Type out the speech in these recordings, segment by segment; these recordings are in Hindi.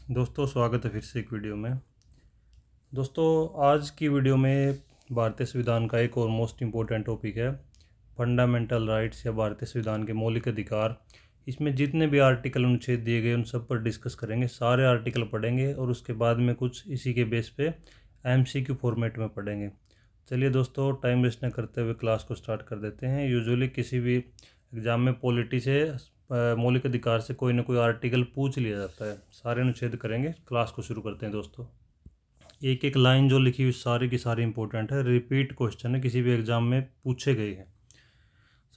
दोस्तों स्वागत है फिर से एक वीडियो में। दोस्तों आज की वीडियो में भारतीय संविधान का एक और मोस्ट इम्पोर्टेंट टॉपिक है फंडामेंटल राइट्स या भारतीय संविधान के मौलिक अधिकार। इसमें जितने भी आर्टिकल अनुच्छेद दिए गए उन सब पर डिस्कस करेंगे, सारे आर्टिकल पढ़ेंगे और उसके बाद में कुछ इसी के बेस पे MCQ फॉर्मेट में पढ़ेंगे। चलिए दोस्तों टाइम वेस्ट न करते हुए क्लास को स्टार्ट कर देते हैं। यूजुअली किसी भी एग्ज़ाम में पॉलिटी से मौलिक अधिकार से कोई ना कोई आर्टिकल पूछ लिया जाता है। सारे अनुच्छेद करेंगे, क्लास को शुरू करते हैं दोस्तों। एक एक लाइन जो लिखी हुई सारी की सारी इंपॉर्टेंट है, रिपीट क्वेश्चन है, किसी भी एग्जाम में पूछे गए हैं।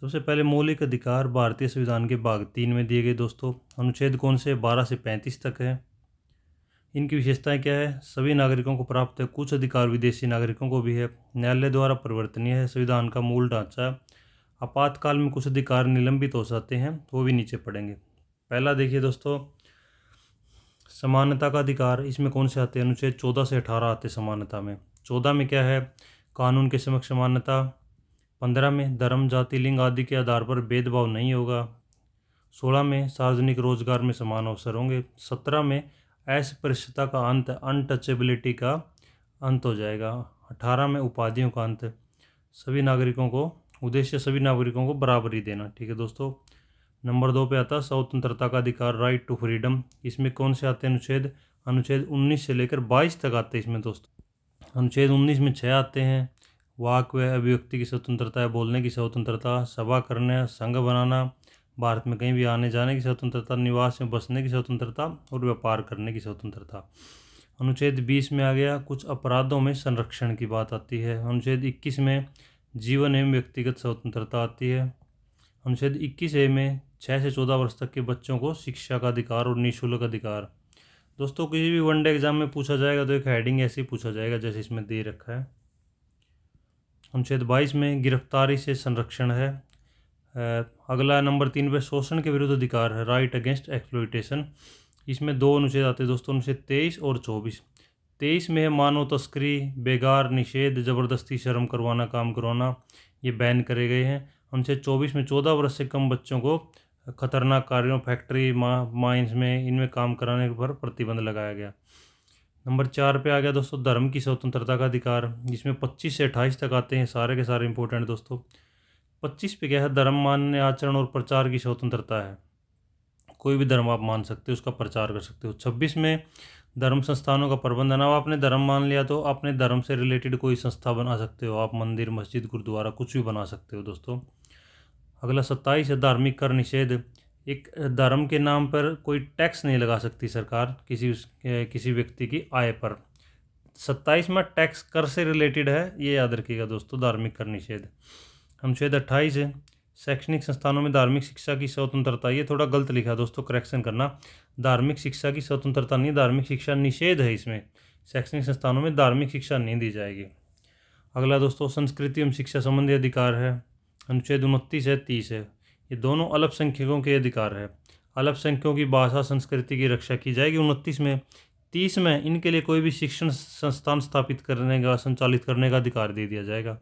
सबसे पहले मौलिक अधिकार भारतीय संविधान के भाग 3 में दिए गए दोस्तों। अनुच्छेद कौन से? 12 से 35 तक है। इनकी विशेषताएं क्या है? सभी नागरिकों को प्राप्त है, कुछ अधिकार विदेशी नागरिकों को भी है, न्यायालय द्वारा परिवर्तनीय है, संविधान का मूल ढांचा, आपातकाल में कुछ अधिकार निलंबित हो सकते हैं, वो भी नीचे पढ़ेंगे। पहला देखिए दोस्तों, समानता का अधिकार। इसमें कौन से आते हैं? अनुच्छेद 14 से 18 आते समानता में। 14 में क्या है? कानून के समक्ष समानता। 15 में धर्म, जाति, लिंग आदि के आधार पर भेदभाव नहीं होगा। 16 में सार्वजनिक रोजगार में समान अवसर होंगे। 17 में अस्पृश्यता का अंत, अनटचेबिलिटी का अंत हो जाएगा। 18 में उपाधियों का अंत, सभी नागरिकों को उद्देश्य सभी नागरिकों को बराबरी देना। ठीक है दोस्तों। नंबर 2 पे आता है स्वतंत्रता का अधिकार, राइट टू फ्रीडम। इसमें कौन से आते हैं अनुच्छेद? अनुच्छेद 19 से लेकर 22 तक आते हैं इसमें दोस्तों। अनुच्छेद 19 में 6 आते हैं। वाक व अभिव्यक्ति की स्वतंत्रता है, बोलने की स्वतंत्रता, सभा करने, संघ बनाना, भारत में कहीं भी आने जाने की स्वतंत्रता, निवास में बसने की स्वतंत्रता और व्यापार करने की स्वतंत्रता। अनुच्छेद 20 में आ गया कुछ अपराधों में संरक्षण की बात आती है। अनुच्छेद 21 में जीवन एवं व्यक्तिगत स्वतंत्रता आती है। अनुच्छेद 21A में 6 से 14 वर्ष तक के बच्चों को शिक्षा का अधिकार और निःशुल्क अधिकार। दोस्तों किसी भी वनडे एग्जाम में पूछा जाएगा तो एक हेडिंग ऐसे ही पूछा जाएगा जैसे इसमें दे रखा है। अनुच्छेद 22 में गिरफ्तारी से संरक्षण है। अगला नंबर 3 पे शोषण के विरुद्ध अधिकार है, राइट अगेंस्ट एक्सप्लॉयटेशन। इसमें 2 अनुच्छेद आते हैं दोस्तों, अनुच्छेद 23 और 24। 23 में है मानव तस्करी, बेगार निषेध, ज़बरदस्ती शर्म करवाना, काम करवाना, ये बैन करे गए हैं। अनुच्छेद 24 में 14 वर्ष से कम बच्चों को खतरनाक कार्यों, फैक्ट्री, माइंस में इनमें काम कराने पर प्रतिबंध लगाया गया। नंबर 4 पे आ गया दोस्तों धर्म की स्वतंत्रता का अधिकार। जिसमें 25 से 28 तक आते हैं, सारे के सारे इंपॉर्टेंट दोस्तों। 25 पे क्या है? धर्म मानने, आचरण और प्रचार की स्वतंत्रता है, कोई भी धर्म आप मान सकते हो, उसका प्रचार कर सकते हो। 26 में धर्म संस्थानों का प्रबंधन। अब आपने धर्म मान लिया तो अपने धर्म से रिलेटेड कोई संस्था बना सकते हो आप, मंदिर, मस्जिद, गुरुद्वारा, कुछ भी बना सकते हो दोस्तों। अगला 27 है धार्मिक कर निषेध। एक धर्म के नाम पर कोई टैक्स नहीं लगा सकती सरकार किसी व्यक्ति की आय पर। 27 में टैक्स कर से रिलेटेड है, ये याद रखिएगा दोस्तों, धार्मिक कर निषेध। अनुच्छेद 28 है शैक्षणिक संस्थानों में धार्मिक शिक्षा की स्वतंत्रता। ये थोड़ा गलत लिखा दोस्तों, करेक्शन करना। धार्मिक शिक्षा की स्वतंत्रता नहीं, धार्मिक शिक्षा निषेध है इसमें। शैक्षणिक संस्थानों में धार्मिक शिक्षा नहीं दी जाएगी। अगला दोस्तों संस्कृति एवं शिक्षा संबंधी अधिकार है। अनुच्छेद 29 है, 30 है, ये दोनों अल्पसंख्यकों के अधिकार है। अल्पसंख्यकों की भाषा संस्कृति की रक्षा की जाएगी 29 में। 30 में इनके लिए कोई भी शिक्षण संस्थान स्थापित करने का, संचालित करने का अधिकार दे दिया जाएगा।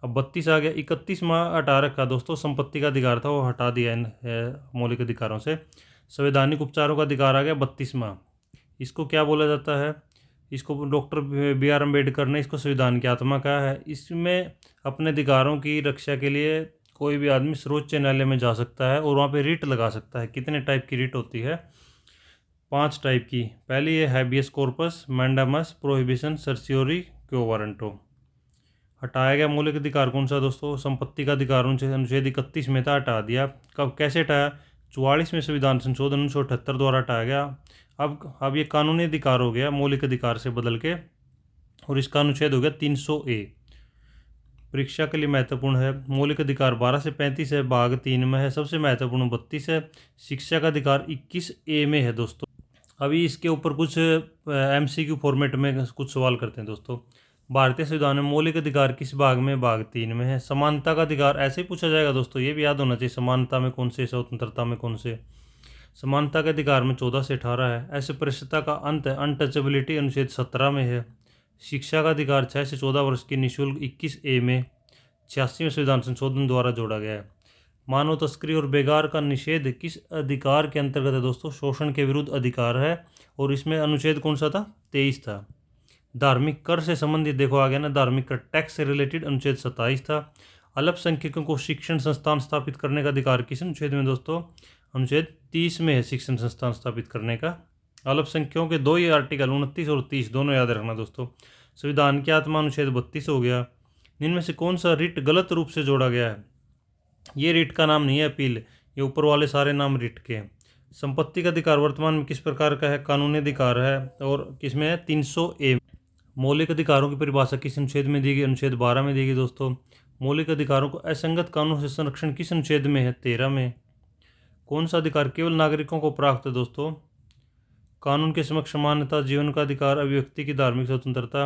अब 32 आ गया। 31 में हटा रखा दोस्तों, संपत्ति का अधिकार था वो हटा दिया इन मौलिक अधिकारों से। संवैधानिक उपचारों का अधिकार आ गया 32 में। इसको क्या बोला जाता है? इसको डॉक्टर BR अम्बेडकर ने इसको संविधान की आत्मा कहा है। इसमें अपने अधिकारों की रक्षा के लिए कोई भी आदमी सर्वोच्च न्यायालय में जा सकता है और वहाँ पे रिट लगा सकता है। कितने टाइप की रिट होती है? 5 टाइप की। पहली है habeas corpus, mandamus, prohibition, certiorari, quo warranto. हटाया गया मौलिक अधिकार कौन सा दोस्तों? संपत्ति का अधिकार अनुच्छेद 31 में था, हटा दिया। कब, कैसे हटाया? 44 में संविधान संशोधन 1978 द्वारा हटाया गया। अब ये कानूनी अधिकार हो गया मौलिक अधिकार से बदल के, और इसका अनुच्छेद हो गया 300A। परीक्षा के लिए महत्वपूर्ण है। मौलिक अधिकार 12 से 35 है, भाग 3 में है। सबसे महत्वपूर्ण 32 है। शिक्षा का अधिकार 21A में है दोस्तों। अभी इसके ऊपर कुछ MCQ फॉर्मेट में कुछ सवाल करते हैं दोस्तों। भारतीय संविधान में मौलिक अधिकार किस भाग में? भाग 3 में है। समानता का अधिकार ऐसे ही पूछा जाएगा दोस्तों, ये भी याद होना चाहिए। समानता में कौन से, स्वतंत्रता में कौन से? समानता के अधिकार में 14 से 18 है। अस्पृश्यता का अंत है, अनटचेबिलिटी, अनुच्छेद 17 में है। शिक्षा का अधिकार 6 से 14 वर्ष की निःशुल्क 21A में 86वें संविधान संशोधन द्वारा जोड़ा गया है। मानव तस्करी और बेगार का निषेध किस अधिकार के अंतर्गत है दोस्तों? शोषण के विरुद्ध अधिकार है, और इसमें अनुच्छेद कौन सा था? 23 था। धार्मिक कर से संबंधित देखो आ गया ना, धार्मिक कर टैक्स से रिलेटेड अनुच्छेद 27 था। अल्पसंख्यकों को शिक्षण संस्थान स्थापित करने का अधिकार किस अनुच्छेद में दोस्तों? अनुच्छेद 30 में है शिक्षण संस्थान स्थापित करने का। अल्पसंख्यकों के दो ही आर्टिकल 29 और 30 दोनों याद रखना दोस्तों। संविधान की आत्मा अनुच्छेद 32 हो गया। इनमें से कौन सा रिट गलत रूप से जोड़ा गया है? ये रिट का नाम नहीं है अपील, ये ऊपर वाले सारे नाम रिट के हैं। संपत्ति का अधिकार वर्तमान में किस प्रकार का है? कानूनी अधिकार है, और किसमें है? 300A। मौलिक अधिकारों की परिभाषा किस अनुच्छेद में दी गई? अनुच्छेद 12 में दी गई दोस्तों। मौलिक अधिकारों को असंगत कानून से संरक्षण किस अनुच्छेद में है? 13 में। कौन सा अधिकार केवल नागरिकों को प्राप्त है दोस्तों? कानून के समक्ष समानता, जीवन का अधिकार, अभिव्यक्ति की धार्मिक स्वतंत्रता।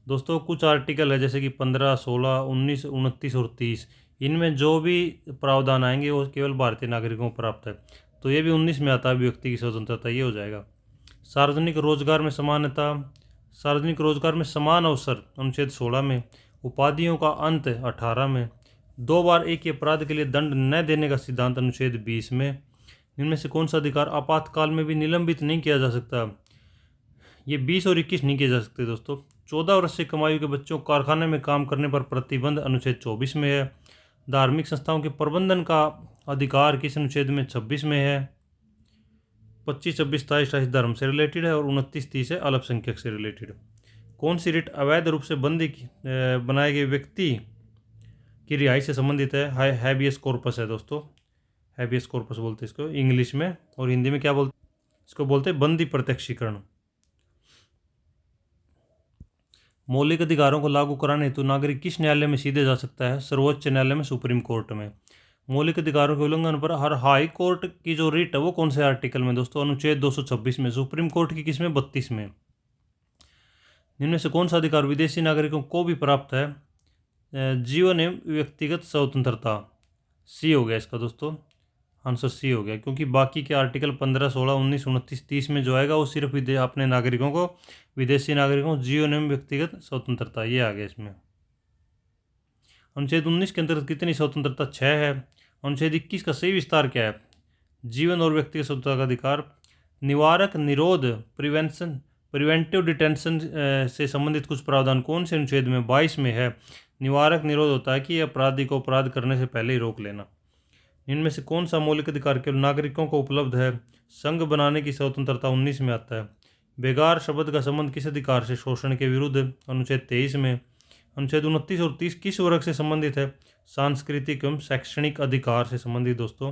दोस्तों कुछ आर्टिकल है जैसे कि 15, 16, 19, 29 और 30, इनमें जो भी प्रावधान आएंगे वो केवल भारतीय नागरिकों को प्राप्त है, तो ये भी 19 में आता है अभिव्यक्ति की स्वतंत्रता, ये हो जाएगा। सार्वजनिक रोजगार में समानता, सार्वजनिक रोजगार में समान अवसर अनुच्छेद 16 में। उपाधियों का अंत 18 में। 2 बार एक ही अपराध के लिए दंड न देने का सिद्धांत अनुच्छेद 20 में। इनमें से कौन सा अधिकार आपातकाल में भी निलंबित नहीं किया जा सकता? ये 20 और 21 नहीं किए जा सकते दोस्तों। 14 वर्ष से कम आयु के बच्चों को कारखाने में काम करने पर प्रतिबंध अनुच्छेद 24 में है। धार्मिक संस्थाओं के प्रबंधन का अधिकार किस अनुच्छेद में? 26 में है। 25, 26, 27, 28 धर्म से रिलेटेड है, और 29, 30 है अल्पसंख्यक से रिलेटेड। कौन सी रिट अवैध रूप से बंदी बनाए गए व्यक्ति की रिहाई से संबंधित है? हैबियस कॉर्पस है दोस्तों, हैबियस कॉर्पस बोलते हैं इसको इंग्लिश में, और हिंदी में क्या बोलते? इसको बोलते हैं बंदी प्रत्यक्षीकरण। मौलिक अधिकारों को लागू कराने हेतु नागरिक किस न्यायालय में सीधे जा सकता है? सर्वोच्च न्यायालय में, सुप्रीम कोर्ट में। मौलिक अधिकारों के उल्लंघन पर हर हाई कोर्ट की जो रिट है वो कौन से आर्टिकल में दोस्तों? अनुच्छेद 226 में। सुप्रीम कोर्ट की किसमें? 32 में। इनमें से कौन सा अधिकार विदेशी नागरिकों को भी प्राप्त है? जीवन एवं व्यक्तिगत स्वतंत्रता। सी हो गया इसका दोस्तों, आंसर सी हो गया, क्योंकि बाकी के आर्टिकल 15, 16, 19, 29, 30 में जो आएगा वो सिर्फ अपने नागरिकों को, विदेशी नागरिकों को जीवन एवं व्यक्तिगत स्वतंत्रता, ये आ गया इसमें। अनुच्छेद 19 के अंतर्गत कितनी स्वतंत्रता? 6 है। अनुच्छेद 21 का सही विस्तार क्या है? जीवन और व्यक्तिगत स्वतंत्रता का अधिकार। निवारक निरोध, प्रिवेंटिव डिटेंशन से संबंधित कुछ प्रावधान कौन से अनुच्छेद में? 22 में है। निवारक निरोध होता है कि अपराधी को अपराध करने से पहले ही रोक लेना। इनमें से कौन सा मौलिक अधिकार केवल नागरिकों को उपलब्ध है? संघ बनाने की स्वतंत्रता 19 में आता है। बेगार शब्द का संबंध किस अधिकार से? शोषण के विरुद्ध, अनुच्छेद 23 में। अनुच्छेद 29 और 30 किस वर्ग से संबंधित है? सांस्कृतिक एवं शैक्षणिक अधिकार से संबंधित दोस्तों।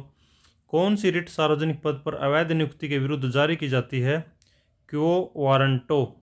कौन सी रिट सार्वजनिक पद पर अवैध नियुक्ति के विरुद्ध जारी की जाती है? क्वो वारंटो।